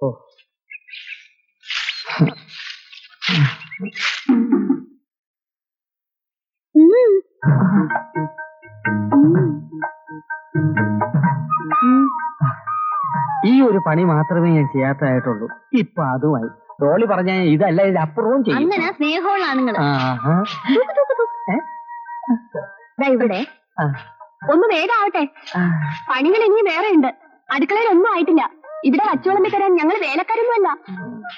ഓ ഈ ഒരു പണി മാത്രമേ ഞാൻ ചെയ്യാത്തതായിട്ടുള്ളൂ. ഇപ്പൊ അതുമായി ഡോളി പറഞ്ഞ ഇതല്ല ഇതിനപ്പുറവും ചെയ്യും. അങ്ങനെ സ്നേഹമുള്ള ആണുങ്ങൾ ഇവിടെ ഒന്ന് വേഗാവട്ടെ. പണികൾ ഇനി വേറെ ഉണ്ട്. അടുക്കളയിൽ ഒന്നും ആയിട്ടില്ല. ഇവിടെ അച്ചുവിളമ്പി തരാൻ ഞങ്ങൾ വേലക്കാരൊന്നും അല്ല.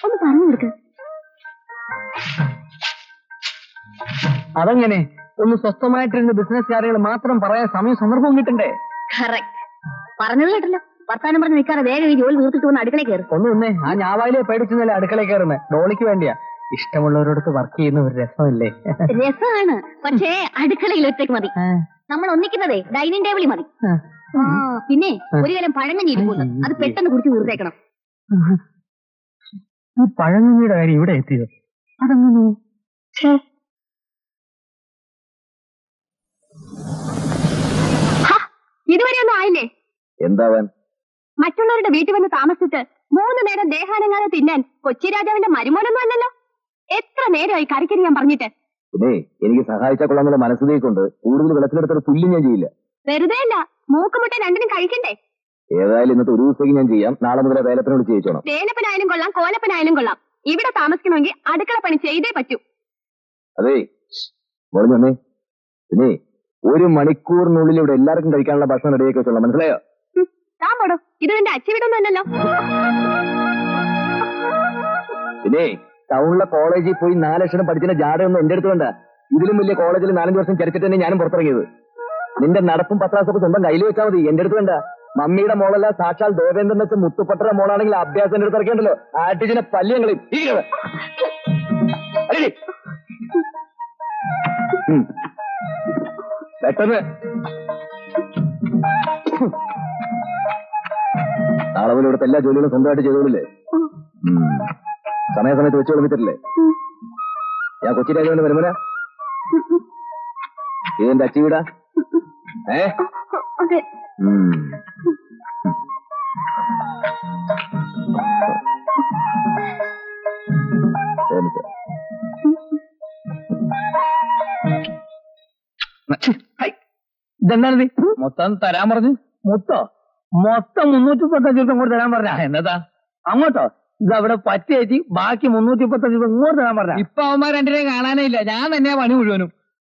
ഒന്ന് പറഞ്ഞു കൊടുക്ക്. അതെങ്ങനെ? ഒന്ന് സ്വസ്ഥമായിട്ടിരുന്ന ബിസിനസ് കാര്യങ്ങൾ മാത്രം പറയാൻ സമയം സന്ദർഭം കിട്ടണ്ടേ? പറഞ്ഞത് കേട്ടല്ലോ. വർത്താനം പറഞ്ഞ് നിൽക്കാതെ വേഗം ഈ ജോലി തീർത്തിട്ട് വന്ന് അടുക്കളയിൽ കയറും. ഒന്നേ ആ ഞാവായിലെ പേടിച്ചെന്നല്ലേ അടുക്കളയിൽ കയറുന്നത്. ഡോളിക്ക് വേണ്ടിയാ. ഇഷ്ടമുള്ളവരോടൊത്ത് വർക്ക് ചെയ്യുന്ന ഒരു രസമല്ലേ? രസമാണ്, പക്ഷേ അടുക്കളയിൽ ഒറ്റയ്ക്ക് മതി. നമ്മൾ ഒന്നിക്കുന്നതേ ഡൈനിങ് ടേബിളിൽ മതി. പിന്നെ ഒരു കാലം പഴങ്ങഞ്ഞി ഇരിക്കുന്നു, അത് പെട്ടെന്ന് കുടിച്ച് തീർത്തേക്കണം. പഴങ്ങഞ്ഞിയുടെ കാര്യം ഇവിടെ എത്തിയത് അതെങ്ങനെ? ഇതുവരെ ഒന്നും ആയില്ലേ? എന്താവാൻ? മറ്റുള്ളവരുടെ വീട്ടിൽ വന്ന് താമസിച്ചിട്ട് 3 നേരം ദേഹാനങ്ങാതെ തിന്നാൻ കൊച്ചി രാജാവിന്റെ മരുമോനൊന്നും അല്ലല്ലോ. എത്ര നേരമായി കറിക്കരി ഞാൻ പറഞ്ഞിട്ട്. പിന്നെ എനിക്ക് സഹായിച്ചാൽ കൊള്ളാന്നുള്ള മനസ്സിലേക്കുണ്ട്. കൂടുതൽ വെള്ളത്തിലെടുത്തൊരു തുല്യം ഞാൻ ചെയ്യില്ല. വെറുതെ അല്ല, മൂക്കുമുട്ട രണ്ടിനും കഴിക്കണ്ടേ? ഏതായാലും ഇന്നത്തെ ഒരു ദിവസത്തേക്ക് ഞാൻ ചെയ്യാം. നാളെ മുതലേ വേലപ്പനോട് ചെയ്യിച്ചോണം. വേലപ്പനായാലും കൊള്ളാം, കോലപ്പനായാലും കൊള്ളാം. ഇവിടെ താമസിക്കണമെങ്കിൽ അടുക്കള പണി ചെയ്തേ പറ്റൂ. അതെ മോളി വന്നേ. പിന്നെ 1 മണിക്കൂറിനുള്ളിൽ ഇവിടെ എല്ലാവർക്കും കഴിക്കാനുള്ള ഭക്ഷണം റെഡിയാക്കി വെച്ചോളാം. മനസ്സിലായോ? താൻ പോടോ, ഇത് നിന്റെ അച്ഛവിടൊന്നും അല്ലല്ലോ. പിന്നെ ടൗണിലെ കോളേജിൽ പോയി 4 ലക്ഷം പഠിച്ചിന്റെ ജാടയൊന്നും എന്റെ അടുത്ത് വേണ്ട. ഇതിലും വലിയ കോളേജിൽ 4-5 വർഷം ചരിച്ചിട്ട് തന്നെ ഞാനും പുറത്തിറങ്ങിയത്. നിന്റെ നടപ്പും പത്രാസൊക്കെ സ്വന്തം കയ്യിൽ വെച്ചാൽ മതി. എന്റെ അടുത്ത് വേണ്ട. മമ്മിയുടെ മോളല്ല, സാക്ഷാൽ ദേവേന്ദ്രൻ വെച്ച് മുത്തുപട്ടറ മോളാണെങ്കിൽ അഭ്യാസം എന്റെ അടുത്ത് ഇറക്കിയുണ്ടല്ലോ. ആട്ടിച്ചിനെ പല്യങ്ങളിൽ പെട്ടെന്ന്. നാളെ പോലെ ഇവിടുത്തെ എല്ലാ ജോലികളും സ്വന്തമായിട്ട് ചെയ്തോളില്ലേ? സമയത്ത് വെച്ച് വിളമ്പിച്ചിട്ടില്ലേ? ഞാൻ കൊച്ചി രാജാവിന്റെ വരുമന. ഇതെന്റെ അച്ചി വീടാ. ഇതെന്താണ് മൊത്തം തരാൻ പറഞ്ഞു? മൊത്തം 335 രൂപ ഇങ്ങോട്ട് തരാൻ പറഞ്ഞ എന്നതാ? അങ്ങോട്ടോ? ഇതവിടെ പറ്റേറ്റി ബാക്കി 335 രൂപ ഇങ്ങോട്ട് തരാൻ പറഞ്ഞ. ഇപ്പൊ അവന്മാർ രണ്ടിനെയും കാണാനേ ഇല്ല. ഞാൻ തന്നെയാ പണി മുഴുവനും.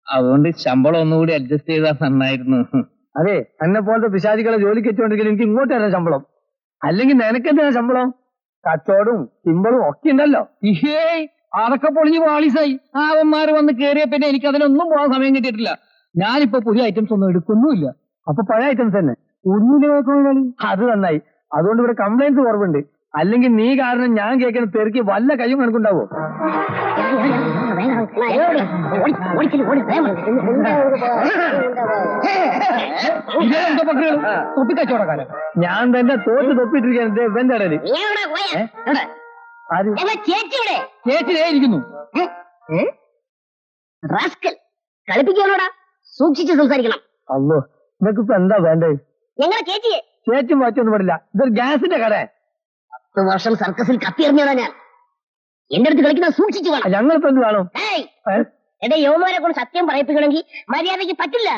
അതുകൊണ്ട് ശമ്പളം ഒന്നുകൂടി അഡ്ജസ്റ്റ് ചെയ്താൽ നന്നായിരുന്നു. അതെ, എന്നെ പോലത്തെ പിശാചികളെ ജോലിക്ക് വെച്ചുകൊണ്ടെങ്കിൽ എനിക്ക് ഇങ്ങോട്ട് തരാൻ ശമ്പളം. അല്ലെങ്കിൽ നിനക്കെന്തിനാ ശമ്പളം? കച്ചവടവും സിമ്പിളും ഒക്കെ ഉണ്ടല്ലോ. അതൊക്കെ പൊളിഞ്ഞ് പാളീസായി. അവന്മാർ വന്ന് കേറിയ പിന്നെ എനിക്ക് അതിനൊന്നും പോകാൻ സമയം കിട്ടിയിട്ടില്ല. ഞാനിപ്പോ പുതിയ ഐറ്റംസ് ഒന്നും എടുക്കുന്നുമില്ല. അപ്പൊ പഴയ ഐറ്റംസ് തന്നെ ഒന്നിനും. അത് നന്നായി. അതുകൊണ്ട് ഇവിടെ കംപ്ലൈൻസ് കുറവുണ്ട്. അല്ലെങ്കിൽ നീ കാരണം ഞാൻ കേൾക്കുന്ന തെറിക്ക് വല്ല കയ്യും കണക്കുണ്ടാവോ? തൊപ്പിക്കച്ചവടക്കാരൻ. ഞാൻ തന്നെ തോറ്റ് തൊപ്പിട്ടിരിക്കാൻ ഇവന്റെ ഇടയില്. ചേച്ചിയിലേ ഇരിക്കുന്നു. കളിപ്പിക്കാനോടാ, സൂക്ഷിച്ച് സംസാരിക്കണം. അല്ലോ, നിനക്കിപ്പോ എന്താ വേണ്ടേ? ഞങ്ങളെ ചേച്ചിയെ. ചേച്ചി മാറ്റൊന്നും പാടില്ല. ഇതൊരു ഗ്യാസിന്റെ കട. 10 വർഷം സർക്കസിൽ കത്തിയെറിഞ്ഞതാ ഞാൻ. എന്റെ അടുത്ത് കളിക്കുന്ന സൂക്ഷിച്ചു വേണം. ഞങ്ങളിപ്പോ എന്ത് കാണും? എന്റെ യുവമാരെ കൊണ്ട് സത്യം പറയിപ്പിക്കണമെങ്കിൽ മര്യാദയ്ക്ക് പറ്റില്ല.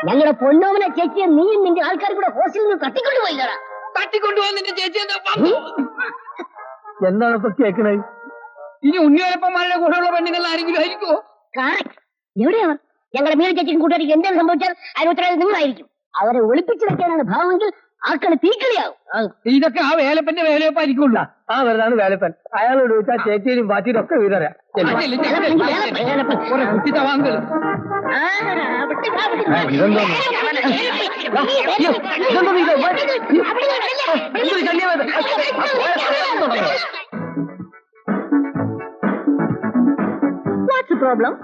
ഞങ്ങളുടെ പൊന്നോമന ചേച്ചിയെ നീയും നിന്റെ ആൾക്കാർ കൂടെ ഹോസ്റ്റലിൽ നിന്ന് തട്ടിക്കൊണ്ടുപോയില്ലടാ. തട്ടിക്കൊണ്ടുപോകാൻ നിന്റെ ചേച്ചി എന്താണ് ഇപ്പൊ കേൾക്കണേ? ഇനി ഉണ്ണിയോടൊപ്പന്മാരുടെ കൂടെയുള്ള പെണ്ണുങ്ങൾ ആരെങ്കിലും ആയിരിക്കുമോ? എവിടെയാ ഞങ്ങളുടെ മീന ചേച്ചിക്കും കൂട്ടുകാരിക്ക് എന്തെങ്കിലും സംഭവിച്ചാൽ അതിന് ഉത്തരവാദിത്വം നിങ്ങളായിരിക്കും. അവരെ ഒളിപ്പിച്ചു വെക്കാനാണ് ഭാവമെങ്കിൽ ആക്കള് തീക്കളിയാവും. ഇതൊക്കെ ആ വേലപ്പന്റെ വേലയപ്പായിരിക്കുള്ള. ആ വെറുതാണ് വേലപ്പൻ. അയാളോട് ചോദിച്ചാൽ ചേച്ചിയും പാറ്റിയും ഒക്കെ വീതരാ. പ്രോബ്ലം?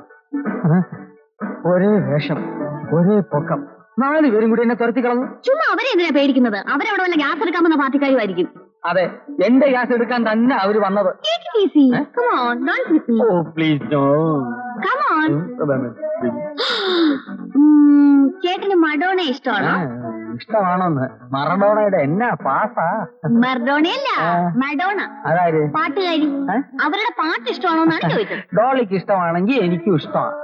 ഒരേ വേഷം, ഒരേ പൊക്കം, 4 പേരും കൂടി എന്നെ തുരത്തി കളഞ്ഞു. ചുമ്മാ അവരെ എന്തിനാ പേടിക്കുന്നത്? അവരവിടെ വല്ല ഗ്യാസ് എടുക്കാമെന്ന പാർട്ടിക്കാരുമായിരിക്കും. അതെ, എന്റെ ഗ്യാസ് എടുക്കാൻ തന്നെ അവര് വന്നത്. ചേട്ടന് മഡോണ ഇഷ്ടമാണോ? ഇഷ്ടമാണോന്ന്? മറഡോണയുടെ എന്നാ പാസാ. മർഡോണയല്ല, മഡോണ. അതായത് പാട്ടുകാരി. അവരുടെ പാട്ട് ഇഷ്ടമാണോന്നാണ് ചോദിച്ചത്. ഡോളിക്ക് ഇഷ്ടമാണെങ്കിൽ എനിക്കും ഇഷ്ടമാണ്.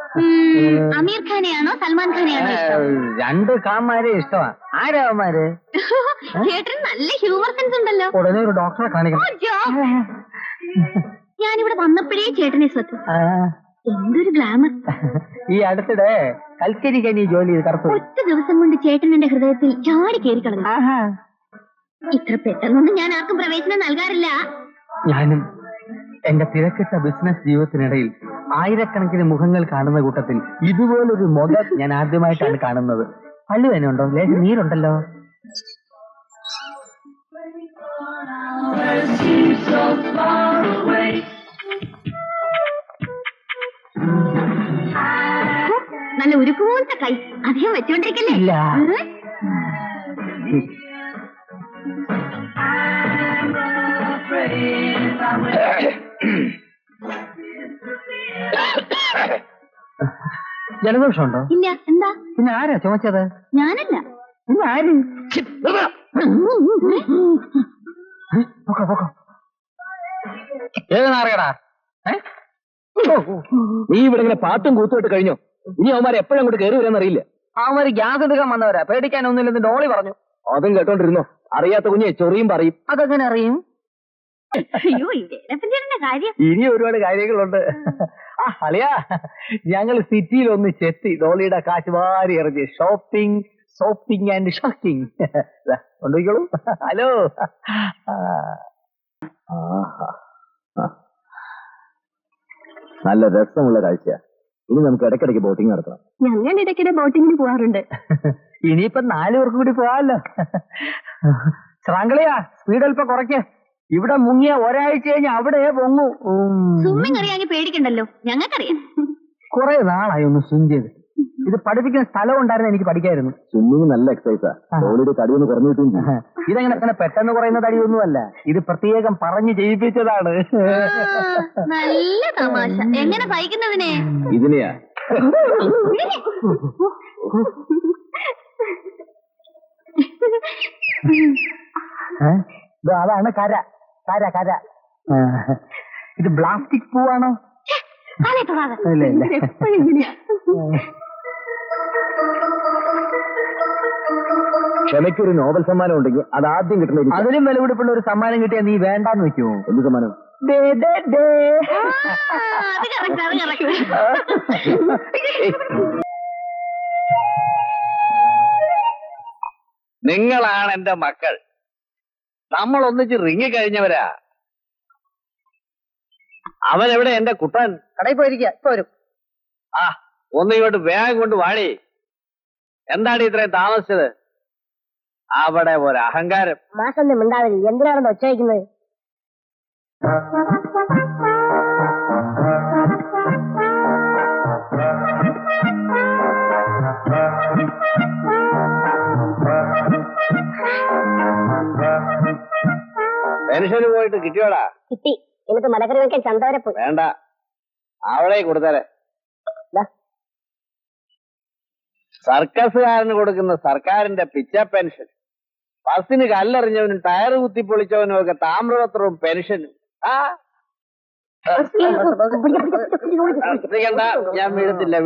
അമീർ ഖാനെയാണോ സൽമാൻ ഖാനെയാണോ ഇഷ്ടം? രണ്ട് കാന്മാരെ ഇഷ്ടമാണ്. ആരാവന്മാര്? ചേട്ടന് നല്ല ഹ്യൂമർ സെൻസ് ഉണ്ടല്ലോ. ഉടനെ ഒരു ഡോക്ടറെ കാണിക്കണം. ഞാനിവിടെ വന്നപ്പോഴേ ചേട്ടനെ ശ്രദ്ധിച്ചു. എന്തൊരു ഗ്ലാമർ. ഈ അടുത്തിടെ കൽക്കരി കനി ജോലി ചെയ്ത് കറുത്തു. ഒറ്റ ദിവസം കൊണ്ട് ചേട്ടൻ എന്റെ ഹൃദയത്തിൽ ചാടി കയറി കളഞ്ഞു. ഇത്ര പെട്ടെന്നൊന്നും ഞാൻ ആർക്കും പ്രവേശനം നൽകാറില്ല. ഞാനും എന്റെ തിരക്കിട്ട ബിസിനസ് ജീവിതത്തിനിടയിൽ ആയിരക്കണക്കിന് മുഖങ്ങൾ കാണുന്ന കൂട്ടത്തിൽ ഇതുപോലൊരു മുഖം ഞാൻ ആദ്യമായിട്ടാണ് കാണുന്നത്. പല്ലു തന്നെ ഉണ്ടോ? ലേശം നീരുണ്ടല്ലോ. നല്ല ഉരുക്കുപോലത്തെ കൈ. അധികം വെച്ചോണ്ടിരിക്കല്ലേ? ഇല്ല. ജലദോഷമുണ്ടോ? ഇല്ല. എന്താ? പിന്നെ ആരാ ചുമച്ചത്? ഞാനല്ല. പിന്നെ ആര്? ഏത് നാറിയടാ? നീ ഇവിടെ ഇങ്ങനെ പാട്ടും കൂത്തുമായിട്ട് കഴിഞ്ഞോ? ഇനി അവന്മാരെ എപ്പോഴും അങ്ങോട്ട് കയറി വരാന്നറിയില്ല. അവന്മാര് ഗ്യാസ് എടുക്കാൻ വന്നവരാ. പേടിക്കാനൊന്നുമില്ലെന്ന് ഡോളി പറഞ്ഞു. അതും കേട്ടോണ്ടിരുന്നോ? അറിയാത്ത കുഞ്ഞെ ചൊറിയും പറയും. അതെങ്ങനെ അറിയും? അയ്യോ, ഇതേപ്പന്റെ കാര്യം. ഇനി ഒരുപാട് കാര്യങ്ങളുണ്ട്. അളിയാ, ഞങ്ങൾ സിറ്റിയിൽ ഒന്ന് ചെത്തി ഡോളിയുടെ കാശ് വാരി എറിഞ്ഞ് ഷോപ്പിംഗ് ആൻഡ് ഷോക്കിംഗ് കൊണ്ടുപോയിക്കോളൂ. ഹലോ. നല്ല രസമുള്ള കാഴ്ച. ഇനി നമുക്ക് ഇടയ്ക്കിടയ്ക്ക് ബോട്ടിംഗ് നടത്തണം. ഞങ്ങൾ ഇടയ്ക്കിടെ ബോട്ടിങ്ങിന് പോവാറുണ്ട്. ഇനിയിപ്പം 4 പേർക്ക് കൂടി പോവാമല്ലോ. ശ്രാങ്കളിയാ, സ്പീഡ് അല്പം കുറയ്ക്ക്. ഇവിടെ മുങ്ങിയ ഒരാഴ്ച കഴിഞ്ഞ് അവിടെ പൊങ്ങു. സ്വിമ്മിങ് അറിയാമെങ്കിൽ പേടിക്കണ്ടല്ലോ, ഞങ്ങൾക്കറിയാം. കുറെ നാളായി ഒന്ന് സ്വിം ചെയ്ത്. ഇത് പഠിപ്പിക്കുന്ന സ്ഥലം ഉണ്ടായിരുന്നു, എനിക്ക് പഠിക്കായിരുന്നു. സ്വിമ്മിങ് നല്ല എക്സസൈസാ. ഡോളിയുടെ തടിയൊന്ന് കുറഞ്ഞു കിട്ടും. ഇതെങ്ങനെ തന്നെ പെട്ടെന്ന് കുറയുന്ന തടിയൊന്നുമല്ല. ഇത് പ്രത്യേകം പറഞ്ഞു ചെയ്യിപ്പിച്ചതാണ്. നല്ല തമാശ. എങ്ങനെ സഹിക്കുന്നതിനെ? ഇതിനെയാ. അതാണ് കര. കര കര. ഇത് പ്ലാസ്റ്റിക് പൂവാണോ? ഇല്ല ഇല്ല. ക്ഷമയ്ക്കൊരു നോബൽ സമ്മാനം ഉണ്ടെങ്കിൽ അത് ആദ്യം കിട്ടുന്ന. അതിലും വിലപിടിപ്പുള്ള ഒരു സമ്മാനം കിട്ടിയാൽ നീ വേണ്ടാന്ന് വെക്കുമോ? എന്ത് സമ്മാനം? നിങ്ങളാണ് എന്റെ മക്കൾ. നമ്മൾ ഒന്നിച്ച് റിങ്ങി കഴിഞ്ഞവരാ. അവൻ എവിടെ? എന്റെ കുട്ടൻ കടയിൽ പോയിരിക്കുക. ഇപ്പൊ വരും. ഒന്ന് ഇങ്ങോട്ട് വേഗം കൊണ്ട് വാടി. എന്താണ് ഇത്രയും താമസിച്ചത്? അവിടെ ഒരു അഹങ്കാരം. മാഷൊന്നും മിണ്ടാതിരി. എന്തിനാണെന്ന് ഒച്ചവയ്ക്കുന്നത്? പെൻഷന് പോയിട്ട് കിട്ടിയോടാ? കിട്ടി. എനിക്ക് മലക്കറി വെക്കാൻ ചന്തവരെ പോയി. വേണ്ട, അവിടെ കൊടുത്തരെ. സർക്കസുകാരന് കൊടുക്കുന്ന സർക്കാരിന്റെ പിച്ച പെൻഷൻ. ബസ്സിന് കല്ലെറിഞ്ഞവനും ടയർ കുത്തിപ്പൊളിച്ചവനും ഒക്കെ താമ്രപത്രവും പെൻഷനും. ഞാൻ വീഴത്തില്ല.